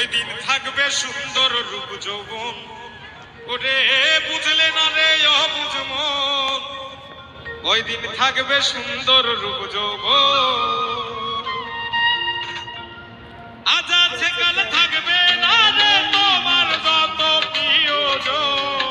ওই দিন থাকবে সুন্দর রূপ যৌবন, ওরে বুঝলে না রে অবুঝ মন, ওই দিন থাকবে সুন্দর রূপ যৌবন। আজ আছে কাল থাকবে না রে তোমার যত প্রিয়জন,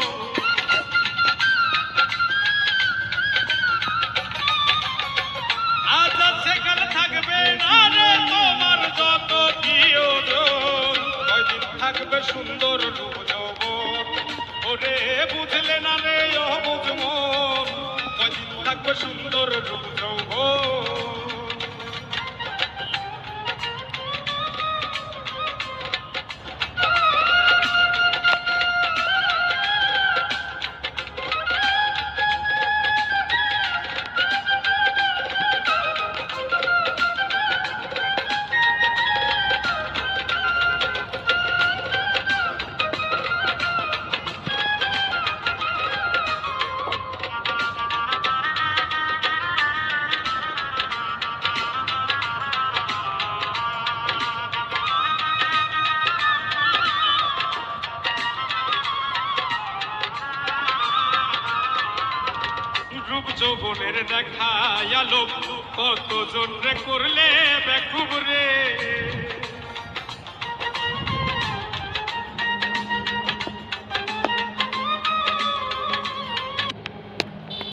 আজ আছে কাল থাকবে না রে তোমার যত প্রিয়জন, ওই দিন থাকবে সুন্দর রূপ যৌবন, ওরে বুঝলে না রে অবুঝ মন, ওই দিন থাকবে সুন্দর রূপ যৌবন। রূপ যৌবনের দেখায় আলো কতজন রে করলে বেকুব